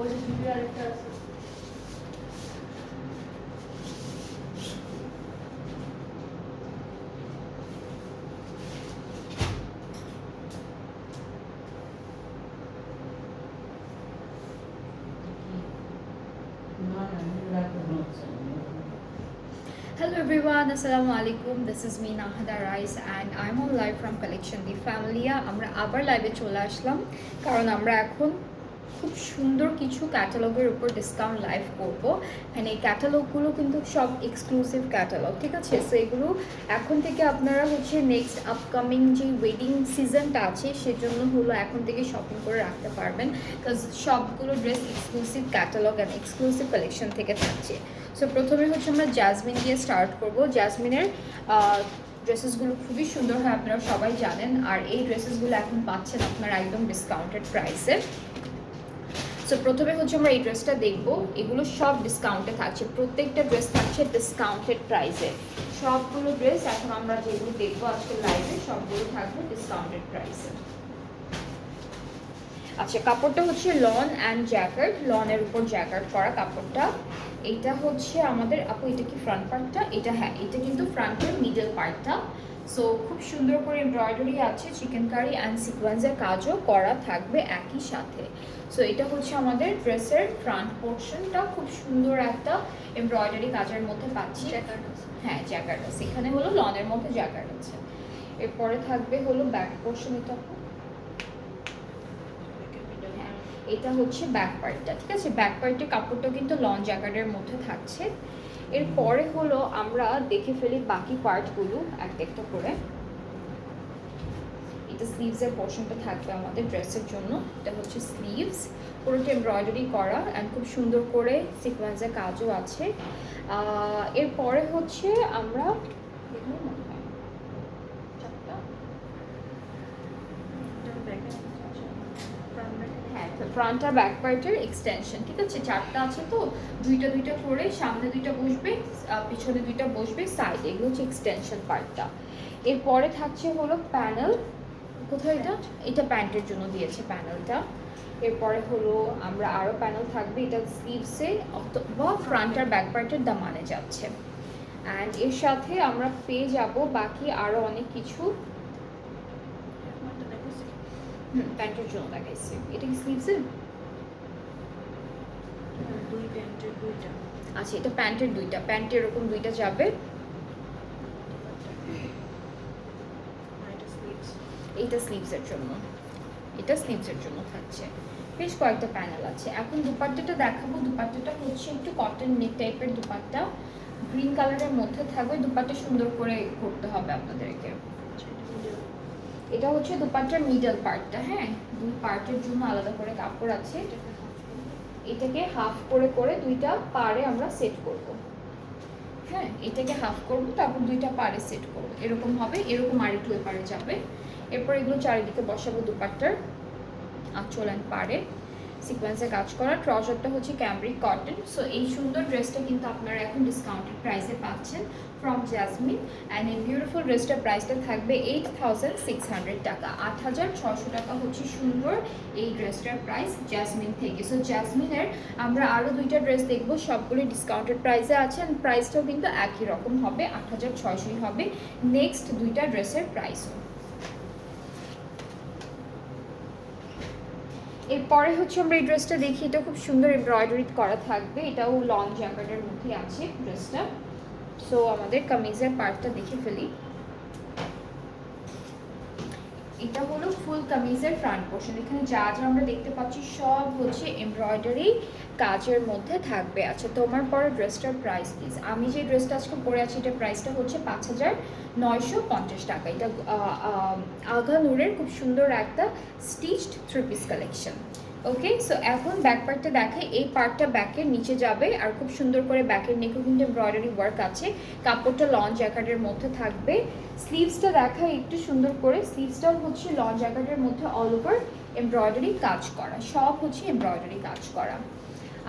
Hello everyone, Assalamu alaikum. This is me Nahada Rais and I'm on live from Collection the Familia. আমরা আবার লাইভে চলে আসলাম কারণ আমরা এখন খুব সুন্দর কিছু ক্যাটালগের উপর ডিসকাউন্ট লাইভ করব এন্ড এই ক্যাটালগুলো কিন্তু সব এক্সক্লুসিভ ক্যাটালগ, ঠিক আছে? সো এগুলো এখন থেকে আপনারা হচ্ছে নেক্সট আপকামিং যে ওয়েডিং সিজনটা আছে সেজন্য হলো এখন থেকে শপিং করে রাখতে পারবেন, বিকজ সবগুলো dress exclusive catalogue and exclusive collection থেকে থাকছে। সো প্রথমে হচ্ছে আমরা জাসমিন দিয়ে স্টার্ট করব। জাসমিনের ড্রেসেসগুলো খুবই সুন্দর হয়, আপনারা সবাই জানেন। আর এই ড্রেসেসগুলো এখন পাচ্ছেন আপনারা একদম ডিসকাউন্টেড প্রাইসে। সো প্রথমে হচ্ছে আমরা এই ড্রেসটা দেখব। এগুলো সব ডিসকাউন্টে থাকছে, প্রত্যেকটা ড্রেস থাকছে ডিসকাউন্টেড প্রাইসে। সবগুলো ড্রেস এখন আমরা যেগুলো দেখবো আজকে লাইভে সবগুলো থাকবে ডিসকাউন্টেড প্রাইসে। আচ্ছা, কাপড়টা হচ্ছে লন অ্যান্ড জ্যাকেট, লনের উপর জ্যাকেট করা কাপড়টা। এটা হচ্ছে আমাদের আপু, এটা কি ফ্রন্ট পার্টটা? এটা হ্যাঁ, এটা কিন্তু ফ্রন্টের মিডল পার্টটা। সো খুব সুন্দর করে এমব্রয়ডারি আছে, চিকেন কারি অ্যান্ড সিকোয়েন্সের কাজও করা থাকবে একই সাথে। সো এটা হচ্ছে আমাদের ড্রেসের ফ্রন্ট পোর্শনটা, খুব সুন্দর একটা এমব্রয়ডারি কাজের মধ্যে পাচ্ছি। হ্যাঁ, জ্যাকেট আছে, এখানে হলো লনের মধ্যে জ্যাকেট আছে। এরপরে থাকবে হলো ব্যাক পোর্শন, এটা হচ্ছে ব্যাক পার্টটা, ঠিক আছে? ব্যাক পার্টের কাপড়টা কিন্তু লন জ্যাকেটের মধ্যে থাকছে। এরপরে হলো আমরা দেখে ফেলি বাকি পার্টগুলো একটা করে। এটা স্লিভসের পোর্শনটা থাকবে আমাদের ড্রেসের জন্য। এটা হচ্ছে স্লিভস, পুরোটা এমব্রয়ডারি করা অ্যান্ড খুব সুন্দর করে সিকোয়েন্সের কাজও আছে। এরপরে হচ্ছে আমরা ফ্রন্ট আর ব্যাক পার্টের এক্সটেনশন, ঠিক আছে? চারটা আছে, তো দুইটা দুইটা করে সামনে দুইটা বসবে, পিছনে দুইটা বসবে সাইডে, এগুলো হচ্ছে এক্সটেনশন পার্টটা। এরপরে থাকছে হলো প্যানেল, কোথায় এটা? এটা প্যান্টের জন্য দিয়েছে প্যানেলটা। এরপরে হলো আমরা আরও প্যানেল থাকবে, এটা স্লিভসে অথবা ফ্রন্ট আর ব্যাক পার্টের দামানে যাচ্ছে। অ্যান্ড এর সাথে আমরা পেয়ে যাব বাকি আরও অনেক কিছু। প্যান্টের জন্য দেখাইছি, এটা কি স্লিভসের? আচ্ছা, এটা প্যান্টের দুইটা, প্যান্টে এরকম দুইটা যাবে। এইটা স্লিভসের জন্য, এটা স্লিভসের জন্য থাকছে। বেশ কয়েকটা প্যানেল আছে। এখন দুপাট্টাটা দেখাবো। দুপাট্টাটা হচ্ছে একটু কটন নেক টাইপের দুপাট্টা, গ্রিন কালারের মধ্যে থাকবে। দুপাট্টা সুন্দর করে করতে হবে আপনাদেরকে। এটা হচ্ছে দুপাট্টার মিডল পার্টটা, হ্যাঁ, দুই পার্টের জন্য আলাদা করে কাপড় আছে। এটাকে হাফ করে করে দুইটা পারে আমরা সেট করব। হ্যাঁ, এটাকে হাফ করব, তারপর দুইটা পারে সেট করব, এরকম হবে। এরকম আরেকটু পারে যাবে। এরপর এগুলো চারিদিকে বসাবো দুপাট্টার আঁচল অ্যান্ড পারে সিকোয়েন্সে কাজ করা। ট্রাউজারটা হচ্ছে ক্যামব্রিক কটন। সো এই সুন্দর ড্রেসটা কিন্তু আপনারা এখন ডিসকাউন্টেড প্রাইসে পাচ্ছেন ফ্রম জাসমিন। অ্যান্ড এই বিউটিফুল ড্রেসটার প্রাইসটা থাকবে 8600 টাকা। 8600 টাকা হচ্ছে সুন্দর এই ড্রেসটার প্রাইস জাসমিন থেকে। সো জাসমিনের আমরা আরও দুইটা ড্রেস দেখবো, সবগুলি ডিসকাউন্টেড প্রাইসে আছে অ্যান্ড প্রাইসটাও কিন্তু একই রকম হবে, 8600 হবে নেক্সট দুইটা ড্রেসের প্রাইসও। এরপরে হচ্ছে আমরা এই ড্রেসটা দেখি। এটা খুব সুন্দর এমব্রয়ডারি করা থাকবে, এটাও লং জ্যাকেটের মধ্যে আছে ড্রেসটা। সো আমাদের কামিজের পার্টটা দেখে ফেলি। এটা হলো ফুল কামিজের ফ্রন্ট পোর্শন। এখানে যা যা আমরা দেখতে পাচ্ছি সব হচ্ছে এমব্রয়ডারি কাজের মধ্যে থাকবে। আচ্ছা, তোমার পরে ড্রেসটার প্রাইস প্লিজ। আমি যে ড্রেসটা আজকে পরে আছি এটার প্রাইসটা হচ্ছে 5950 টাকা। এটা আগা নূরের খুব সুন্দর একটা স্টিচড থ্রি পিস কালেকশন। ওকে, সো এখন ব্যাক পার্টটা দেখাই। এই পার্টটা ব্যাকের নিচে যাবে আর খুব সুন্দর করে ব্যাকের নেকেও কিন্তু এমব্রয়ডারি ওয়ার্ক আছে। কাপড়টা লং জ্যাকেটের মধ্যে থাকবে। স্লিভসটা দেখা একটু সুন্দর করে। স্লিভসটাও হচ্ছে লং জ্যাকেটের মধ্যে অল ওভার এমব্রয়ডারি কাজ করা, সব হচ্ছে এমব্রয়ডারি কাজ করা।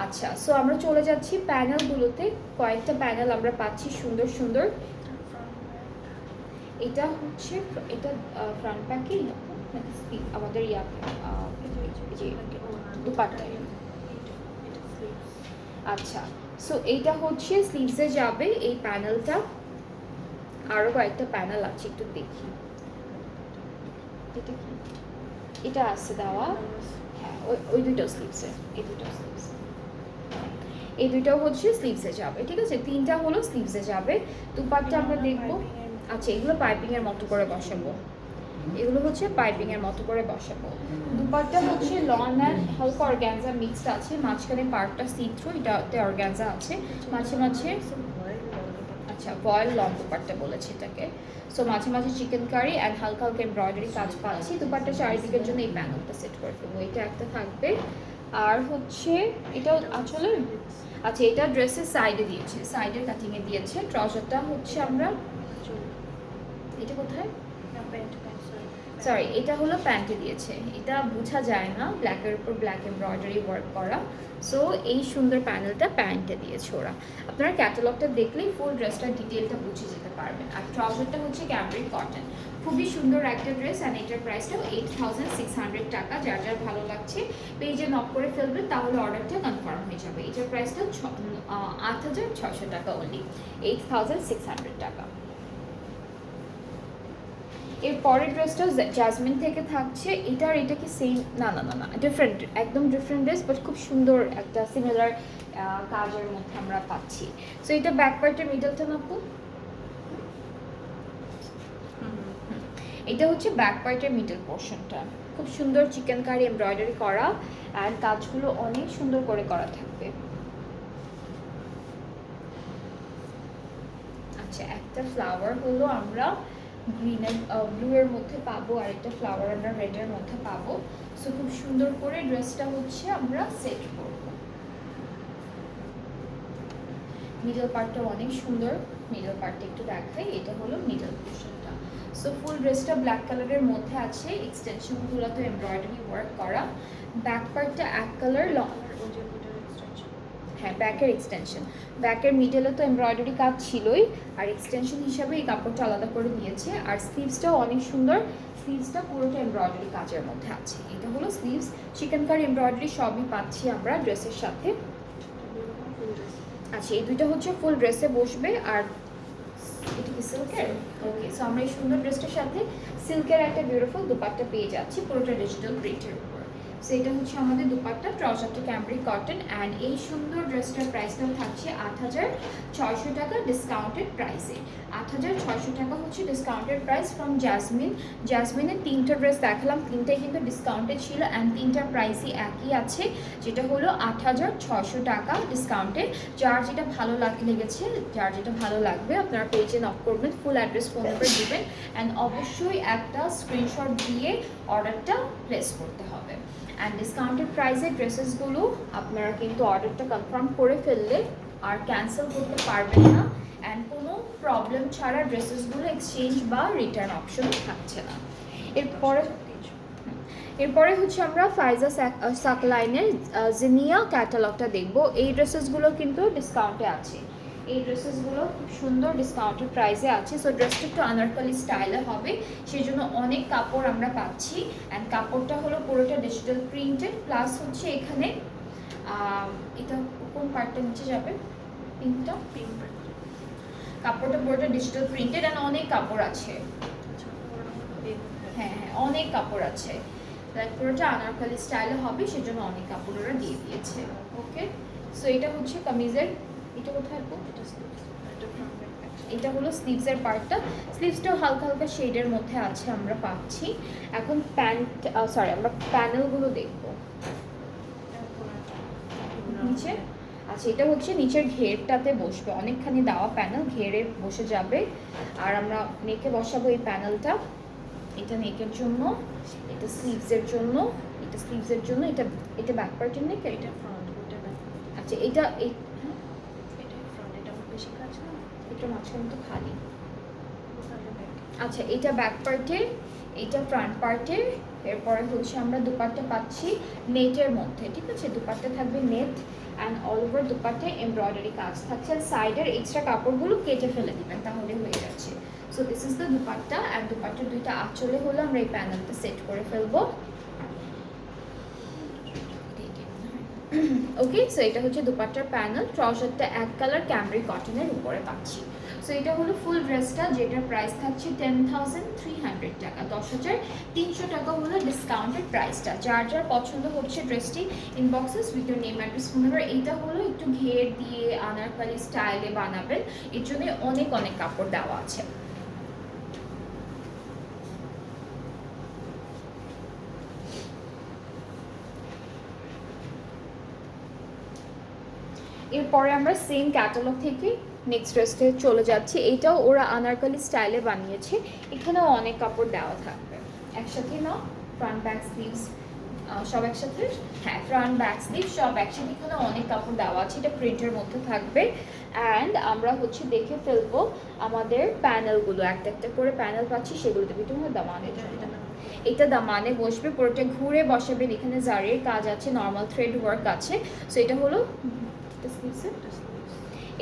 আচ্ছা, সো আমরা চলে যাচ্ছি প্যানেলগুলোতে। কয়েকটা প্যানেল আমরা পাচ্ছি সুন্দর সুন্দর। এটা হচ্ছে এটা ফ্রন্ট প্যাকেই আমাদের দুপাট্টা। আচ্ছা, সো এইটা হচ্ছে স্লিভসে যাবে এই প্যানেলটা। আরো কয়েকটা প্যানেল আছে, একটু দেখি। এটা কি? এটা আছে দেওয়া। হ্যাঁ, ওই দুটো স্লিভসে, এই দুটো স্লিভস, এই দুটো হচ্ছে স্লিভসে যাবে, ঠিক আছে। তিনটা হলো স্লিভসে যাবে। দুপাট্টা আমরা দেখবো। আচ্ছা, এগুলো পাইপিং এর মতো করে বসাবো, এগুলো হচ্ছে পাইপিং এর মতো করে বসাবো। দুপাট্টা হচ্ছে লন অ্যান্ড হালকা অর্গানজা মিক্সড আছে, মাঝখানে পার্টটা সি থ্রু, এটাতে অর্গানজা আছে, মাঝে মাঝে। আচ্ছা, ভয়েল লং দুপাট্টা বলেছে এটাকে। সো মাঝে মাঝে চিকেন কারি অ্যান্ড হালকা হালকা এমব্রয়ডারি কাজ পাচ্ছি। দুপাট্টা চারিদিকের জন্য এই প্যানেলটা সেট করে ফেলবো, এটা একটা থাকবে। আর হচ্ছে এটাও আসলে, আচ্ছা, এটা ড্রেসের সাইডে দিয়েছে, সাইডের কাটিংয়ে দিয়েছে। ট্রাউজারটা হচ্ছে আমরা, এটা কোথায়, সরি, এটা হলো প্যান্টে দিয়েছে, এটা বোঝা যায় না, ব্ল্যাকের উপর ব্ল্যাক এমব্রয়ডারি ওয়ার্ক করা। সো এই সুন্দর প্যানেলটা প্যান্টে দিয়েছে ওরা। আপনারা ক্যাটালগটা দেখলেই ফুল ড্রেসটার ডিটেলটা বুঝে যেতে পারবেন। আর ট্রাউজারটা হচ্ছে ক্যামব্রিক কটন, খুবই সুন্দর একটা ড্রেস। অ্যান্ড এটার প্রাইসটাও 8600 টাকা। যার যার ভালো লাগছে পেজে নক করে ফেলবেন, তাহলে অর্ডারটা কনফার্ম হয়ে যাবে। এটার প্রাইসটাও 8600 টাকা অনলি, 8600 টাকা। এর পরের ড্রেসটা জাসমিন থেকে থাকছে। এটা আর এটা কি সেম? না না না না, ডিফারেন্ট, একদম ডিফারেন্ট ড্রেস, বাট খুব সুন্দর একটা সিমিলার কাজের মধ্যে আমরা পাচ্ছি। সো এটা ব্যাক পার্টের মিডলটা নাপু, এটা হচ্ছে ব্যাক পার্টের মিডল পোর্শনটা, খুব সুন্দর চিকেন কারি এমব্রয়ডারি করা, অ্যান্ড কাজগুলো অনেক সুন্দর করে করা থাকবে। আচ্ছা, একটা ফ্লাওয়ার হলো আমরা গ্রিন এর ব্লু এর মধ্যে পাবো, আর একটা ফ্লাওয়ার আমরা রেড এর মধ্যে পাবো। সো খুব সুন্দর করে ড্রেসটা হচ্ছে আমরা সেট করব। মিডল পার্টটা অনেক সুন্দর, মিডল পার্টটা একটু দেখাই, এটা হলো মিডল পোর্শনটা। সো ফুল ড্রেসটা ব্ল্যাক কালারের মধ্যে আছে, এক্সটেনশনগুলো তো এমব্রয়ডারি ওয়ার্ক করা। ব্যাক পার্টটা এক কালার লং, হ্যাঁ, ব্যাকের এক্সটেনশন, ব্যাকের মিডলে তো এমব্রয়ডারি কাজ ছিলই, আর এক্সটেনশন হিসাবে এই কাপড়টা আলাদা করে দিয়েছে। আর স্লিভসটাও অনেক সুন্দর, স্লিভসটা পুরোটা এমব্রয়ডারি কাজের মধ্যে আছে। এটা হলো স্লিভস, চিকেন কারি এমব্রয়ডারি সবই পাচ্ছি আমরা ড্রেসের সাথে। আচ্ছা, এই দুইটা হচ্ছে ফুল ড্রেসে বসবে। আর এটা কি সিল্কের? ওকে, সো আমরা এই সুন্দর ড্রেসটার সাথে সিল্কের একটা বিউটিফুল দুপাট্টা পেয়ে যাচ্ছি, পুরোটা ডিজিটাল প্রিন্টের উপর। সো এটা হচ্ছে আমাদের দুপাট্টা, ট্রাউজারটা ক্যামব্রিক কটন। অ্যান্ড এই সুন্দর ড্রেসটার প্রাইসটাও থাকছে 8600 টাকা ডিসকাউন্টেড প্রাইসে। 8600 টাকা হচ্ছে ডিসকাউন্টেড প্রাইস ফ্রম জাসমিন। জাসমিনের তিনটা ড্রেস দেখালাম, তিনটাই কিন্তু ডিসকাউন্টেড ছিল, অ্যান্ড তিনটার প্রাইসই একই আছে, যেটা হলো 8600 টাকা ডিসকাউন্টেড। যার যেটা ভালো লেগেছে, যার যেটা ভালো লাগবে, আপনারা পেজে নক করবেন, ফুল অ্যাড্রেস, ফোন নাম্বার দিবেন, অ্যান্ড অবশ্যই একটা স্ক্রিনশট দিয়ে অর্ডারটা প্লেস করতে হবে। অ্যান্ড ডিসকাউন্টেড প্রাইসের ড্রেসেসগুলো আপনারা কিন্তু অর্ডারটা কনফার্ম করে ফেললে আর ক্যান্সেল করতে পারবেন না, অ্যান্ড কোনো প্রবলেম ছাড়া ড্রেসেসগুলো এক্সচেঞ্জ বা রিটার্ন অপশন থাকছে না। এরপরে হচ্ছে আমরা ফাইজা সাকলাইনের জিনিয়া ক্যাটালগটা দেখব। এই ড্রেসেসগুলো কিন্তু ডিসকাউন্টে আছে, এই ড্রেসেসগুলো খুব সুন্দর ডিসকাউন্টেড প্রাইসে আছে। সো ড্রেসটা একটু আনারকলি স্টাইলে হবে, সেই জন্য অনেক কাপড় আমরা পাচ্ছি। অ্যান্ড কাপড়টা হলো পুরোটা ডিজিটাল প্রিন্টেড, প্লাস হচ্ছে এখানে এটা কোন পার্টটা নিচে যাবে, পিঙ্কটা, পিঙ্ক কাপড়টা পুরোটা ডিজিটাল প্রিন্টেড, অ্যান্ড অনেক কাপড় আছে। হ্যাঁ হ্যাঁ, অনেক কাপড় আছে, লাইক পুরোটা আনারকলি স্টাইলে হবে, সেজন্য অনেক কাপড় ওরা দিয়ে দিয়েছে। ওকে, সো এটা হচ্ছে কামিজের, এটা কোথায়, এটা হলো স্লিভসের পার্টটা। স্লিভসটাও হালকা হালকা শেডের মধ্যে আছে, আমরা পাচ্ছি। এখন প্যান্ট, সরি, আমরা প্যানেলগুলো দেখবো নিচে। আচ্ছা, এটা হচ্ছে নিচের ঘেরটাতে বসবে, অনেকখানি দেওয়া প্যানেল, ঘেরে বসে যাবে। আর আমরা নেকে বসাবো এই প্যানেলটা, এটা নেকের জন্য, এটা স্লিভসের জন্য, এটা স্লিভসের জন্য, এটা এটা ব্যাক পার্টের নেক, এটা ফ্রন্ট, এটা ব্যাক। আচ্ছা, এটা ফ্রন্ট, এটা বেশি কাজ না, এটা মাঝখানে তো খালি। আচ্ছা, এটা ব্যাক পার্টে, এটা ফ্রন্ট পার্টে। এরপরে হচ্ছে আমরা দুপাট্টা পাচ্ছি নেটের মধ্যে, ঠিক আছে, দুপাট্টা থাকবে net, and all over dupatta embroidery কাজ থাকছে। আর সাইডের এক্সট্রা কাপড়গুলো কেটে ফেলে দিবেন, তাহলে হয়ে যাচ্ছে। So this is the dupatta, and দুপাট্টার দুইটা আঁচলে হলো আমরা এই প্যানেলটা সেট করে ফেলবো। ওকে, সো এটা হচ্ছে দুপাট্টার প্যানেল, ট্রাউজারটা এক কালার ক্যামরি কটনের উপরে পাচ্ছি। সো এটা হলো ফুল ড্রেসটা, যেটার প্রাইস থাকছে 10,300 টাকা, 10,300 টাকা হলো ডিসকাউন্টেড প্রাইসটা। যার যার পছন্দ হচ্ছে ড্রেসটি inboxes with your name address phone number. এইটা হলো একটু ঘের দিয়ে আনারকলি স্টাইলে বানাবেন, এর জন্য অনেক অনেক কাপড় দেওয়া আছে। এরপরে আমরা সেম ক্যাটালগ থেকে নেক্সট ড্রেসে চলে যাচ্ছি। এইটাও ওরা আনারকলি স্টাইলে বানিয়েছে, এখানেও অনেক কাপড় দেওয়া থাকবে একসাথে, না ফ্রন্ট ব্যাক স্লিভস সব একসাথে, হ্যাঁ ফ্রন্ট ব্যাক স্লিভ সব একসাথে, এখানে অনেক কাপড় দেওয়া আছে। এটা প্রিন্টের মধ্যে থাকবে। অ্যান্ড আমরা হচ্ছে দেখে ফেলবো আমাদের প্যানেলগুলো, একটা একটা করে প্যানেল পাচ্ছি, সেগুলো দেবে। তুমি দামানে এটা দামানে বসবে, পুরোটা ঘুরে বসাবেন। এখানে জারির কাজ আছে, নর্মাল থ্রেড ওয়ার্ক আছে। সো এটা হলো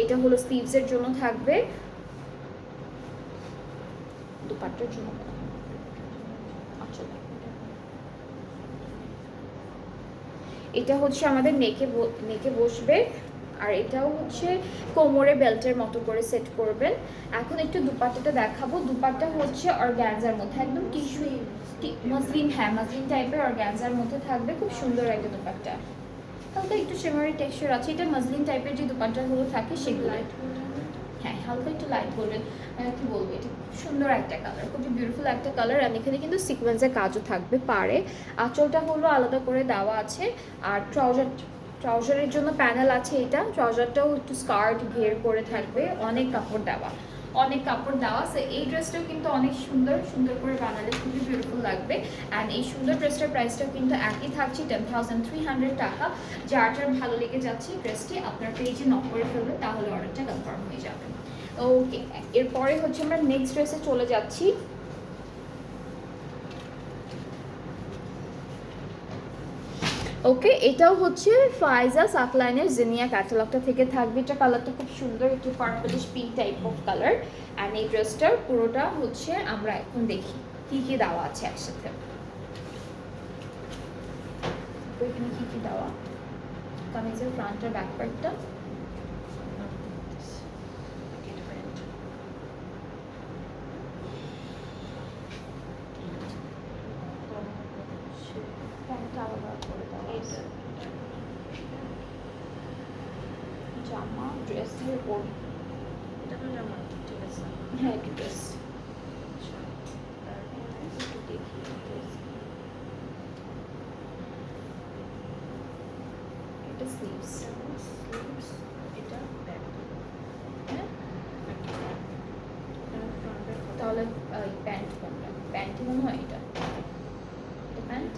এটা হলো স্লিভসের জন্য থাকবে, দুপাট্টার জন্য আচ্ছা। এটা হচ্ছে আমাদের নেকে বসবে, আর এটাও হচ্ছে কোমরে বেল্টের মতো করে সেট করবেন। এখন একটু দুপাট্টাটা দেখাবো। দুপাট্টা হচ্ছে অর্গানজার মধ্যে, একদম টিস্যু মসলিন, হ্যাঁ মসলিন টাইপের অর্গানজার মধ্যে থাকবে, খুব সুন্দর একটা দুপাট্টা, হালকা একটু শিমারি টেক্সচার আছে। এটা মসলিন টাইপের যে দুপাট্টাগুলো থাকে সেগুলো, হ্যাঁ হালকা একটু লাইট বলবেন, কি বলবো, এটা খুব সুন্দর একটা কালার, খুবই বিউটিফুল একটা কালার। আর এখানে কিন্তু সিকোয়েন্সের কাজও থাকবে পারে। আঁচলটা হলো আলাদা করে দেওয়া আছে। আর ট্রাউজারের জন্য প্যানেল আছে। এটা ট্রাউজারটাও একটু স্কার্ট ঘের করে থাকবে, অনেক কাপড় দেওয়া, অনেক কাপড় দেওয়া। সো এই ড্রেসটাও কিন্তু অনেক সুন্দর, সুন্দর করে বানালে খুবই বিউটিফুল লাগবে। অ্যান্ড এই সুন্দর ড্রেসটার প্রাইসটাও কিন্তু একই থাকছে, 10,300 টাকা। যার যার ভালো লেগে যাচ্ছে ড্রেসটি আপনার পেজে নক করে ফেলবে, তাহলে অর্ডারটা কনফার্ম হয়ে যাবে। ওকে, এরপরে হচ্ছে আমরা নেক্সট ড্রেসে চলে যাচ্ছি। ওকে, এটাও হচ্ছে ফাইজা সাকলাইনের জিনিয়া ক্যাটালগটা থেকে থাকবে। এটা কালারটা খুব সুন্দর, একটু purplish pink type of colour. And এই ড্রেসটার পুরোটা হচ্ছে আমরা এখন দেখি কি কি দেওয়া আছে একসাথে। এখানে কি কি দেওয়া, কামিজের ফ্রন্ট আর ব্যাক পার্টটা, জামা, ড্রেসের ওর, এটা তো জামা, ঠিক আছে। হ্যাঁ একটু ড্রেস, এটা স্লিভস, স্লিভস, এটা ব্যাক, হ্যাঁ ফ্রন্ট ব্যাক। তাহলে প্যান্ট কোনটা, প্যান্টই মনে হয় এটা, এটা প্যান্ট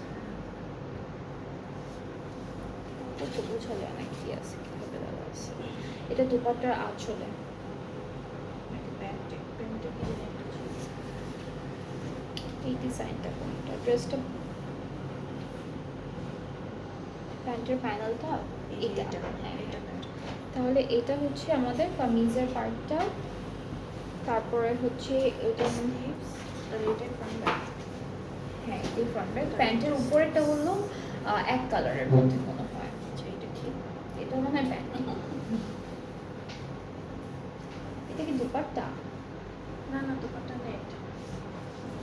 তো বোঝালে অনেক কি আছে, কীভাবে দেওয়া আছে। এটা দুপাট্টার আঁচলে, প্যান্টে প্যান্টে কি একটা ছিল, এই ডিজাইনটা কোনটা, ড্রেসটা প্যান্টের প্যানেলটা এটা, হ্যাঁ এটা প্যান্ট। তাহলে এটা হচ্ছে আমাদের কামিজের পার্টটা। তারপরে হচ্ছে এটা স্লিভস আর এটা ফ্রন্ট ব্যাক। হ্যাঁ এই ফ্রন্ট ব্যাক। প্যান্টের উপরেরটা হলো এক কালারের মধ্যে মনে হয়, আচ্ছা, এটা কি? এটা মনে হয় প্যান্ট। এটা কি দুপাট্টা? না না, দোপাট্টা নেট।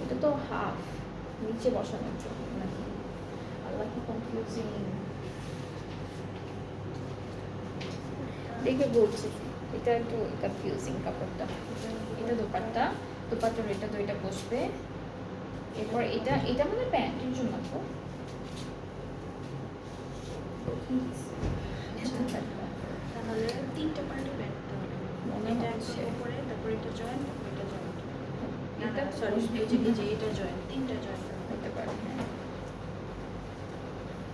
এটা তো হাফ নিচে বসানোর জন্য নাকি, আল্লাহ কি কনফিউজিং, দেখে বলছি এটা একটু কনফিউজিং কাপড়টা। এটা দুপাট্টা, দুপাট্টার এটা তো এটা বসবে। এরপর এটা এটা মানে প্যান্টের জন্য তো তাহলে তিনটা পার্টে ব্যাক তাহলে মনে এটা হচ্ছে। একদম উপরে, তারপর এটা জয়েন্ট, তারপর এটা জয়েন্ট। এটা এটা সরি, বুঝে গেছি, এটা জয়েন্ট, তিনটা জয়েন্ট হতে পারে, হ্যাঁ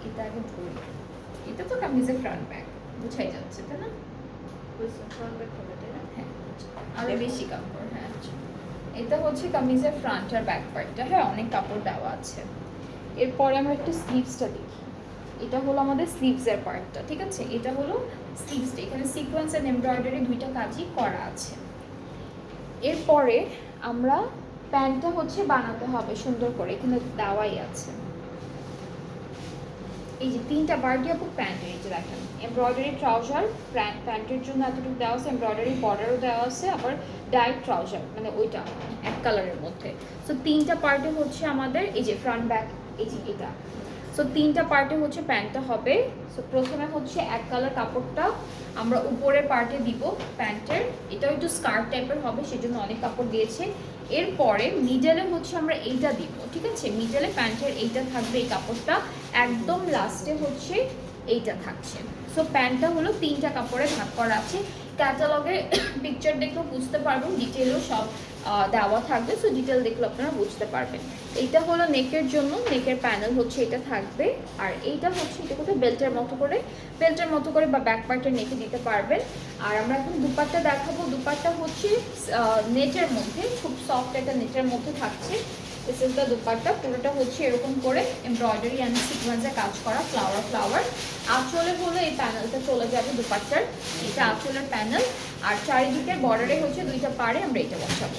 এটা আগে ধরি। এটা তো কামিজের ফ্রন্ট ব্যাক বুঝাই যাচ্ছে তাই না, বুঝছো, ফ্রন্ট ব্যাক হবে তাই না? হ্যাঁ আরো বেশি কাপড়, হ্যাঁ এটা হচ্ছে কামিজের ফ্রন্ট আর ব্যাক পার্টটা, হ্যাঁ অনেক কাপড় দেওয়া আছে। এরপরে আমরা একটু স্লিভসটা দেখি। এটা হলো আমাদের স্লিভসের পার্টটা, ঠিক আছে, এটা হলো স্লিভসটা, এখানে সিকোয়েন্স এন্ড এমব্রয়ডারি দুইটা কাজই করা আছে। এরপরে আমরা প্যান্টটা হচ্ছে বানাতে হবে সুন্দর করে, এখানে দেওয়াই আছে। এই যে 3টা বার্ডি আপু প্যান্টের, এই যে দেখেন এমব্রয়ডারি ট্রাউজার, প্যান্টের জন্য এতটুকু দেওয়া আছে, এমব্রয়ডারি বর্ডারও দেওয়া আছে, আবার ডাইরেক্ট ট্রাউজার মানে ওইটা এক কালারের মধ্যে। সো 3টা পার্টে হচ্ছে আমাদের এই যে ফ্রন্ট ব্যাক, এই যে এটা। সো 3টা পার্টে হচ্ছে প্যান্টটা হবে। সো প্রথমে হচ্ছে এক কালার কাপড়টা আমরা উপরের পার্টে দিব প্যান্টের, এটাও একটু স্কার্ট টাইপের হবে সেজন্য অনেক কাপড় দিয়েছে। এরপরে মিডলে হচ্ছে আমরা এইটা দিব, ঠিক আছে, মিডলে প্যান্টের এইটা থাকবে এই কাপড়টা, একদম লাস্টে হচ্ছে এইটা থাকছে। সো প্যান্টটা হলো 3টা কাপড়ে ভাগ করা আছে। ক্যাটালগে পিকচার দেখলেও বুঝতে পারবেন, ডিটেলও সব দেওয়া থাকবে, সো ডিটেল দেখলে আপনারা বুঝতে পারবেন। এইটা হলো নেকের জন্য, নেকের প্যানেল হচ্ছে এটা থাকবে, আর এইটা হচ্ছে এটা কোথাও বেল্টের মতো করে বা ব্যাক পার্টের নেকে দিতে পারবেন। আর আমরা এখন দুপাট্টা দেখাবো। দুপাট্টা হচ্ছে নেটের মধ্যে, খুব সফট একটা নেটের মধ্যে থাকছে। দিস ইজ দ্য দুপাট্টা, পুরোটা হচ্ছে এরকম করে এমব্রয়ডারি অ্যান্ড সিকোয়েন্সে কাজ করা, ফ্লাওয়ার। আঁচলে হলো এই প্যানেলটা চলে যাবে দুপাট্টার, এটা আঁচলের প্যানেল। আর চারিদিকে বর্ডারে হচ্ছে 2টা পাড়ে আমরা এটা বসাবো।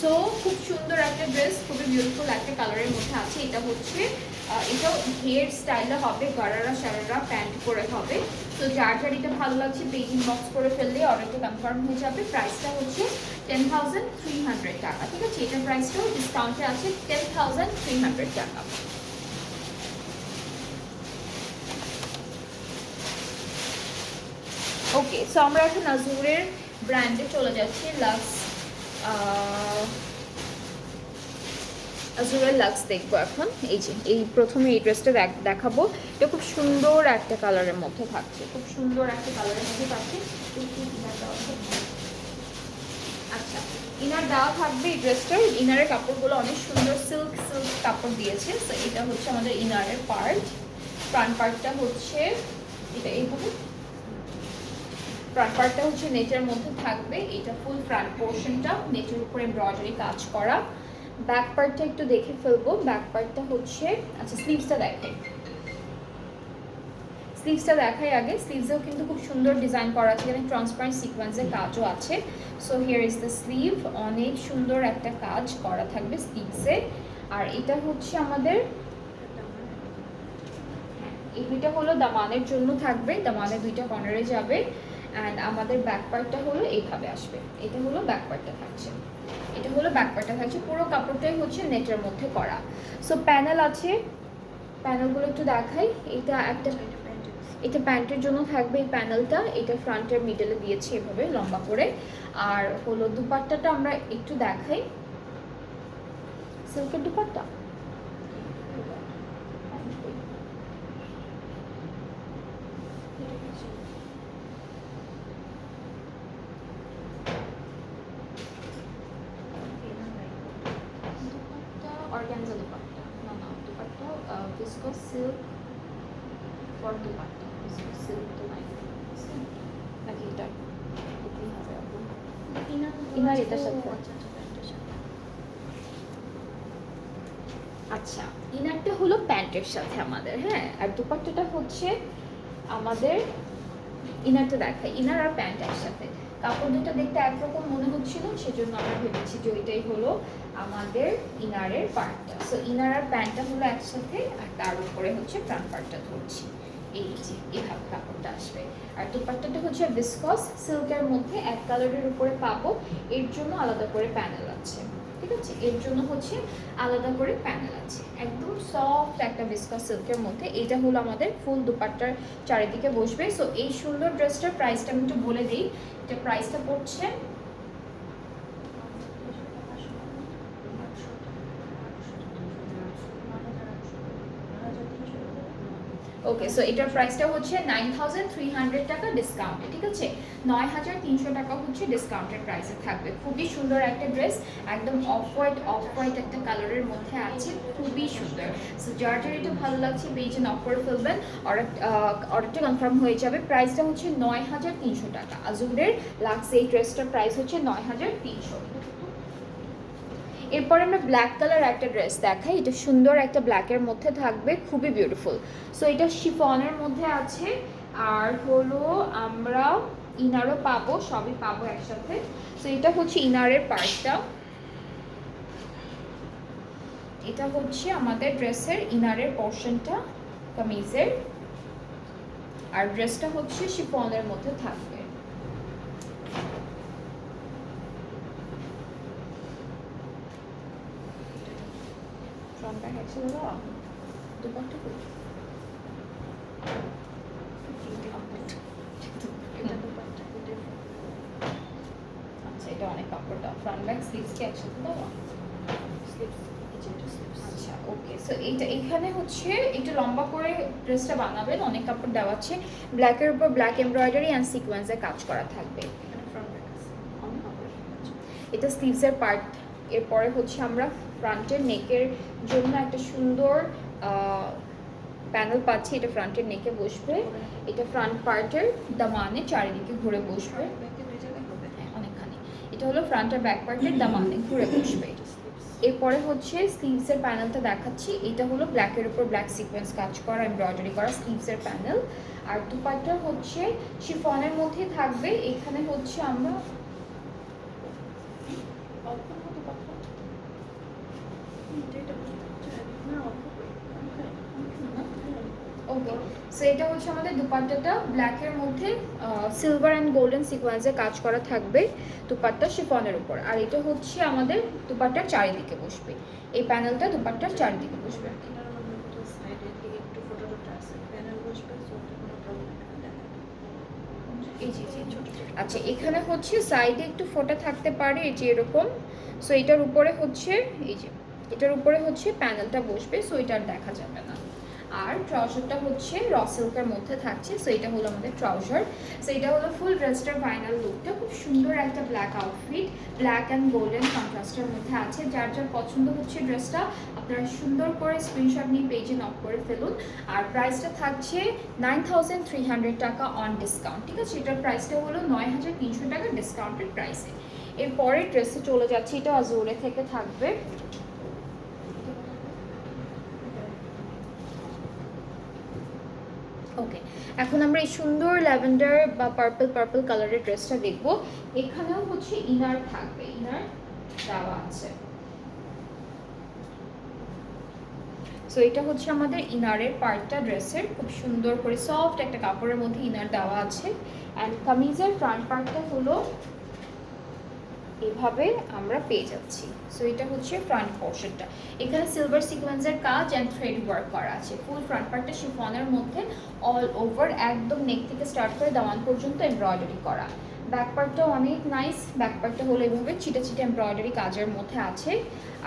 সো খুব সুন্দর একটা ড্রেস, খুবই বিউটিফুল একটা কালারের মধ্যে আছে। এটা হচ্ছে এটাও হেয়ার স্টাইলে হবে, গারারা প্যান্ট করে হবে। তো যার এটা ভালো লাগছে পেজ ইনবক্স করে ফেললে অর্ডারটা কনফার্ম হয়ে যাবে। প্রাইসটা হচ্ছে 10,300 টাকা, ঠিক আছে। এটার প্রাইসটাও ডিসকাউন্টে আছে 10,300 টাকা। ওকে, সো আমরা এখন আজুরের ব্র্যান্ডে চলে যাচ্ছি, আজুরের লাক্স দেখবো এখন। এই যে এই প্রথমে এই ড্রেসটা দেখাবো, এটা খুব সুন্দর একটা কালারের মধ্যে থাকছে, আচ্ছা ইনার দেওয়া থাকবে। এই ড্রেসটার ইনারের কাপড়গুলো অনেক সুন্দর সিল্ক কাপড় দিয়েছে। তো এটা হচ্ছে আমাদের ইনারের পার্ট, ফ্রন্ট পার্টটা হচ্ছে এটা এইভাবে, ফ্রন্ট পার্টটা হচ্ছে নেটের মধ্যে থাকবে, এটা ফুল ফ্রন্ট পোর্শনটা নেটের উপরে এমব্রয়ডারি কাজ করা। ব্যাক পার্টটা একটু দেখে ফেলবো, ব্যাক পার্টটা হচ্ছে, আচ্ছা স্লিভসটা দেখাই আগে। স্লিভসেও কিন্তু খুব সুন্দর ডিজাইন করা আছে, এখানে ট্রান্সপারেন্ট সিকোয়েন্সের কাজও আছে। So here is the sleeve, অনেক সুন্দর একটা কাজ করা থাকবে স্লিভসে। আর এটা হচ্ছে আমাদের, এই দুইটা হলো দামানের জন্য থাকবে, দামানের 2টা কর্নারে যাবে। অ্যান্ড আমাদের ব্যাক পার্টটা হলো এইভাবে আসবে, এটা হলো ব্যাক পার্টটা থাকছে, পুরো কাপড়টাই হচ্ছে নেটের মধ্যে করা। সো প্যানেল আছে, প্যানেলগুলো একটু দেখাই। এটা প্যান্টের জন্য থাকবে এই প্যানেলটা, এটা ফ্রন্টের মিডলে দিয়েছি এভাবে লম্বা করে। আর হলো দুপাট্টাটা আমরা একটু দেখাই, সিল্কের দুপাট্টা, অর্গানজা দুপাট্টা, না dupatta viscose silk for dupatta, viscose silk তো নাই নাকি, এটা এটাই হবে আপু, ইনার এটার সাথে। আচ্ছা ইনারটা হলো প্যান্টের সাথে আমাদের, হ্যাঁ। আর দুপাট্টাটা হচ্ছে আমাদের, ইনারটা দেখাই, ইনার আর প্যান্ট একসাথে। কাপড় দুটো দেখতে একরকম মনে হচ্ছিল, সেজন্য আমরা ভেবেছি যে ওইটাই হলো আমাদের ইনারের পার্টটা। সো ইনার আর প্যান্টটা হলো একসাথে, আর তার উপরে হচ্ছে ফ্রন্ট পার্টটা ধরছি, এই যে এভাবে কাপড়টা আসবে। আর দুপাট্টাটা হচ্ছে ভিসকস সিল্কের মধ্যে এক কালারের উপরে পাবো, এর জন্য আলাদা করে প্যানেল আছে, ঠিক আছে, এর জন্য হচ্ছে আলাদা করে প্যানেল আছে। একদম সফট একটা ভিসকস সিল্কের মধ্যে, এটা হলো আমাদের ফুল দুপাট্টার চারিদিকে বসবে। সো এই সুন্দর ড্রেসটার প্রাইসটা আমি একটু বলে দিই, এটা প্রাইসটা পড়ছে ওকে। সো এটার প্রাইসটা হচ্ছে 9,300 টাকা ডিসকাউন্টে, ঠিক আছে, 9,300 টাকা হচ্ছে ডিসকাউন্টের প্রাইসে থাকবে। খুবই সুন্দর একটা ড্রেস, একদম অফ হোয়াইট একটা কালারের মধ্যে আছে, খুবই সুন্দর। সো যার এটা ভালো লাগছে পেজে নক করে ফেলবেন, অর্ডারটা কনফার্ম হয়ে যাবে। প্রাইসটা হচ্ছে 9,300 টাকা। আজুরের লাক্স এই ড্রেসটার প্রাইস হচ্ছে 9,300। এরপর আমরা ব্ল্যাক কালার একটা ড্রেস দেখাই, এটা সুন্দর একটা ব্ল্যাকের মধ্যে থাকবে, খুবই বিউটিফুল। সো এটা শিফনের মধ্যে আছে, আর হলো আমরা ইনারও পাবো, সবই পাবো একসাথে। সো এটা হচ্ছে ইনারের পার্টটা, এটা হচ্ছে আমাদের ড্রেসের ইনারের পোর্শনটা কামিজের। আর ড্রেসটা হচ্ছে শিফনের মধ্যে থাকবে। ফ্রন্ট ব্যাক একসাথে দাও, দুপাট্টা কই? এটা দুপাট্টা, এটা আচ্ছা, এটা অনেক কাপড় দাও। ফ্রন্ট ব্যাক স্লিভস কি একসাথে দাও? স্লিভস, এই যে এটা স্লিভস। আচ্ছা, ওকে। সো এইটা এখানে হচ্ছে একটু লম্বা করে ড্রেসটা বানাবেন, অনেক কাপড় দেওয়া আছে। ব্ল্যাকের উপর ব্ল্যাক এমব্রয়ডারি অ্যান্ড সিকোয়েন্সের কাজ করা থাকবে। এখানে ফ্রন্ট ব্যাক আছে, অনেক কাপড় আছে। এটা স্লিভসের পার্ট। এরপরে হচ্ছে আমরা ফ্রন্টের নেকের জন্য একটা সুন্দর প্যানেল পাচ্ছি, এটা ফ্রন্টের নেকে বসবে। এটা ফ্রন্ট পার্টের দামানে চারিদিকে ঘুরে বসবে। ব্যাকে দুই জায়গায় হবে। হ্যাঁ, অনেকখানি। এটা হলো ফ্রন্ট আর ব্যাক পার্টের দামানে ঘুরে বসবে। এটা স্লিভস। এরপরে হচ্ছে স্লিভসের প্যানেলটা দেখাচ্ছি। এটা হলো ব্ল্যাকের উপর ব্ল্যাক সিকোয়েন্স কাজ করা, এমব্রয়ডারি করা স্লিভসের প্যানেল। আর দুপাট্টা হচ্ছে শিফনের মধ্যে থাকবে। এখানে হচ্ছে আমরা অল্প মতো কথা। এটা না অল্প করে। ওকে। সো এটা হচ্ছে আমাদের দুপাট্টাটা ব্ল্যাকের মধ্যে সিলভার অ্যান্ড গোল্ডেন সিকোয়েন্সে কাজ করা থাকবে দুপাট্টা শিফনের উপর। আর এটা হচ্ছে আমাদের দুপাট্টার চারিদিকে বসবে, এই প্যানেলটা দুপাট্টার চারিদিকে বসবে। এটার মধ্যে একটা সাইডে একটু ফটো টটো আছে, প্যানেল বসবে, সো কোনো প্রবলেম নেই। এই যে ছোট ছোট। আচ্ছা, এখানে হচ্ছে সাইডে একটু ফোঁটা থাকতে পারে, এই যে এরকম। সো এটার উপরে হচ্ছে এই যে এটার উপরে হচ্ছে প্যানেলটা বসবে, সো এটা আর দেখা যাবে না। আর ট্রাউজারটা হচ্ছে র সিল্কের মধ্যে থাকছে। সো এটা হলো আমাদের ট্রাউজার। সো এটা হলো ফুল ড্রেসটার ফাইনাল লুকটা। খুব সুন্দর একটা black outfit, black and golden কন্ট্রাস্টের মধ্যে আছে। যার যার পছন্দ হচ্ছে ড্রেসটা, আপনারা সুন্দর করে স্ক্রিনশট নিয়ে পেজে নক করে ফেলুন। আর প্রাইসটা থাকছে 9300 টাকা অন ডিসকাউন্ট, ঠিক আছে? এটার প্রাইসটা হলো 9300 টাকা ডিসকাউন্টেড প্রাইসে। এরপরে ড্রেসে চলে যাচ্ছে, এটা আজুরে থেকে থাকবে। ওকে, এখন আমরা এই সুন্দর ল্যাভেন্ডার বা পার্পল কালারের ড্রেসটা দেখব। এখানেও হচ্ছে ইনার থাকবে, ইনার দেওয়া আছে। সো এটা হচ্ছে আমাদের ইনারের পার্টটা ড্রেসের, খুব সুন্দর করে সফট একটা কাপড়ের মধ্যে ইনার দেওয়া আছে। অ্যান্ড কামিজের ফ্রন্ট পার্টটা হলো এভাবে আমরা পেয়ে যাচ্ছি। সো এটা হচ্ছে ফ্রন্ট পোর্শনটা। এখানে সিলভার সিকোয়েন্সের কাজ অ্যান্ড থ্রেড ওয়ার্ক করা আছে। ফুল ফ্রন্ট পার্টটা শিফনের মধ্যে অল ওভার একদম নেক থেকে স্টার্ট করে দামান পর্যন্ত এমব্রয়ডারি করা। ব্যাক পার্টটাও অনেক নাইস, ব্যাক পার্টটা হলো এভাবে ছিটে ছিটে এমব্রয়ডারি কাজের মধ্যে আছে।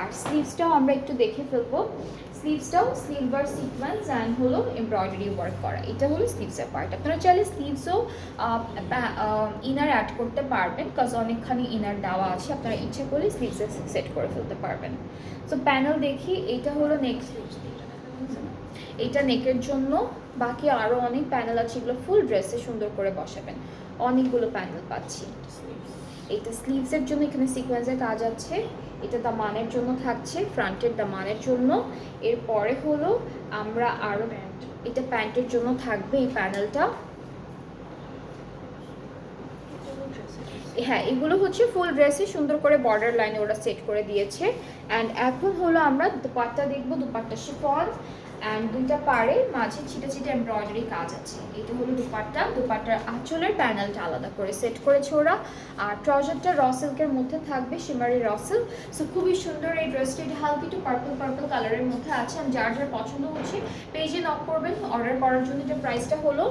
আর স্লিভসটাও আমরা একটু দেখে ফেলবো। স্লিভসটাও সিলভার সিকোয়েন্স অ্যান্ড হলো এমব্রয়ডারি ওয়ার্ক করা। এটা হলো স্লিভসের পার্ট। আপনারা চাইলে স্লিভসও ইনার অ্যাড করতে পারবেন, কাজ অনেকখানি ইনার দেওয়া আছে, আপনারা ইচ্ছে করলে স্লিভসে সেট করে ফেলতে পারবেন। সো প্যানেল দেখি, এটা হলো নেক্সট, এটা নেকের জন্য। বাকি আরও অনেক প্যানেল আছে, এগুলো ফুল ড্রেসে সুন্দর করে বসাবেন। অনেকগুলো প্যানেল পাচ্ছি। এটা স্লিভসের জন্য, এখানে সিকোয়েন্সের কাজ আছে। এটা দামানের জন্য থাকছে, ফ্রন্টের দামানের জন্য। এরপরে হলো আমরা আরও এটা প্যান্টের জন্য থাকবে এই প্যানেলটা। হ্যাঁ, এগুলো হচ্ছে ফুল ড্রেসে সুন্দর করে বর্ডার লাইনে ওরা সেট করে দিয়েছে। অ্যান্ড এখন হলো আমরা দুপাট্টা দেখবো। দুপাট্টা শিফন অ্যান্ড দুইটা পাড়ে মাঝে ছিটে ছিটে এমব্রয়ডারি কাজ আছে। এটা হলো দুপাট্টা। দুপাট্টার আঁচলের প্যানেলটা আলাদা করে সেট করেছে ওরা। আর ট্রাউজারটা র সিল্কের মধ্যে থাকবে, শিমারি র সিল্ক। সো খুবই সুন্দর এই ড্রেসটি। এটা হালকা একটু পার্পল কালারের মধ্যে আছে। আর যার যার পছন্দ হচ্ছে পেজে নক করবেন অর্ডার করার জন্য। এটা প্রাইসটা হলো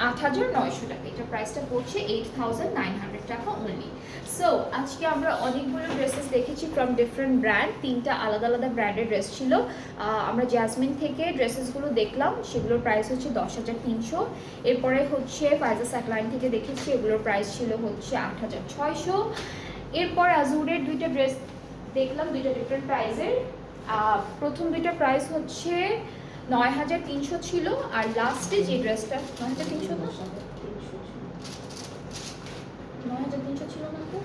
8900 টাকা। এটা প্রাইসটা পড়ছে 8900 টাকা অনলি। সো আজকে আমরা অনেকগুলো ড্রেসেস দেখেছি ফ্রম ডিফারেন্ট ব্র্যান্ড। 3টা আলাদা আলাদা ব্র্যান্ডের ড্রেস ছিল। আমরা জ্যাসমিন থেকে ড্রেসেসগুলো দেখলাম, সেগুলোর প্রাইস হচ্ছে 10,300। এরপরে হচ্ছে ফাইজা স্যাকলাইন থেকে দেখেছি, এগুলোর প্রাইস ছিল হচ্ছে 8,600। এরপর আজুরের দুইটা ড্রেস দেখলাম, দুইটা ডিফারেন্ট প্রাইসের। প্রথম দুইটা প্রাইস হচ্ছে 9,300 ছিল। আর লাস্টে যে ড্রেসটা 9,300 না, 9,300 ছিল না তো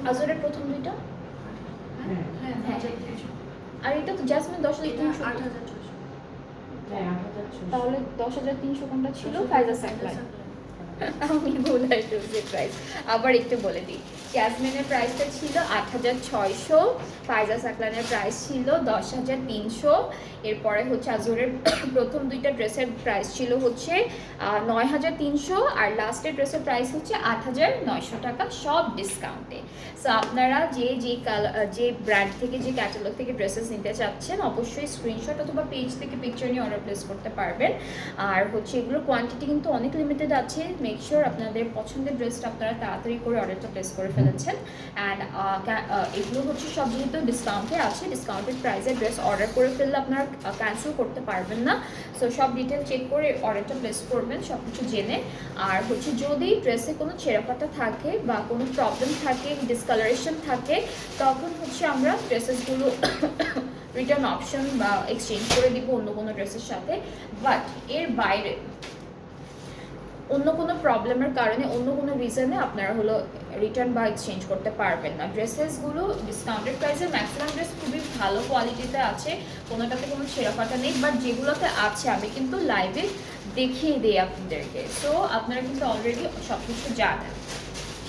আজরের প্রথম দুইটা। আর এটা তো জ্যাসমিন 10,300। তাহলে 10,300 কোনটা ছিল? ফাইজা স্যাকলাইন। আমি বলাই ফেলছি প্রাইস, আবার একটু বলে দিই। ক্যাসমিনের প্রাইসটা ছিল ৮৬০০, ফাইজা সাকলানের প্রাইস ছিল ১০৩০০, এরপরে হচ্ছে আজরের প্রথম দুইটা ড্রেসের প্রাইস ছিল হচ্ছে ৯৩০০, আর লাস্টের ড্রেসের প্রাইস হচ্ছে ৮৯০০ টাকা, সব ডিসকাউন্টে। সো আপনারা যে ব্র্যান্ড থেকে, যে ক্যাটালগ থেকে ড্রেসেস নিতে চাচ্ছেন, অবশ্যই স্ক্রিনশট অথবা পেজ থেকে পিকচার নিয়ে অর্ডার প্লেস করতে পারবেন। আর হচ্ছে এগুলোর কোয়ান্টিটি কিন্তু অনেক লিমিটেড আছে। মেক শিওর আপনাদের পছন্দের ড্রেসটা আপনারা তাড়াতাড়ি করে অর্ডারটা প্লেস করে ফেলেছেন। অ্যান্ড এগুলো হচ্ছে সব যেহেতু ডিসকাউন্টে আছে, ডিসকাউন্টেড প্রাইসে ড্রেস অর্ডার করে ফেললে আপনারা ক্যান্সেল করতে পারবেন না। সো সব ডিটেল চেক করে অর্ডারটা প্লেস করবেন, সব কিছু জেনে। আর হচ্ছে যদি ড্রেসে কোনো ছেঁড়াফাটা থাকে বা কোনো প্রবলেম থাকে, ডিসকালারেশন থাকে, তখন হচ্ছে আমরা ড্রেসেসগুলো রিটার্ন অপশন বা এক্সচেঞ্জ করে দিব অন্য কোনো ড্রেসের সাথে। বাট এর বাইরে অন্য কোনো প্রবলেমের কারণে, অন্য কোনো রিজনে আপনারা হলো রিটার্ন বা এক্সচেঞ্জ করতে পারবেন না। ড্রেসেসগুলো ডিসকাউন্টেড প্রাইসে, ম্যাক্সিমাম ড্রেস খুবই ভালো কোয়ালিটিতে আছে, কোনোটাতে কোনো ছেঁড়াফাটা নেই। বাট যেগুলোতে আছে আমি কিন্তু লাইভে দেখিয়ে দিই আপনাদেরকে, সো আপনারা কিন্তু অলরেডি সব কিছু জানেন।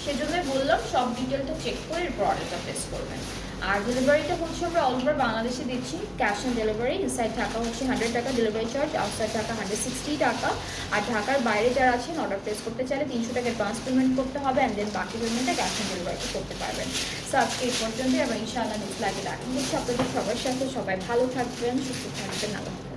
সেজন্যই বললাম সব ডিটেলটা চেক করে এরপর অর্ডারটা প্লেস করবেন। আর ডেলিভারিটা হচ্ছে আমরা অল ওভার বাংলাদেশে দিচ্ছি, cash on delivery. Inside Dhaka হচ্ছে 100 টাকা ডেলিভারি চার্জ, আউটসাইড ঢাকা 160 টাকা। আর ঢাকার বাইরে যারা আছেন অর্ডার প্লেস করতে চাইলে 300 টাকা অ্যাডভান্স পেমেন্ট করতে হবে, অ্যান্ড দেন বাকি পেমেন্টটা ক্যাশ অন ডেলিভারিতে করতে পারবেন। সো আজকে এই পর্যন্ত, এবং ইনশাআল্লাহ নেক্সট লাইভে দেখা হচ্ছে আপনাদের সবার সাথে। সবাই ভালো থাকবেন, সুস্থ থাকবেন, আল্লাহ হাফেজ।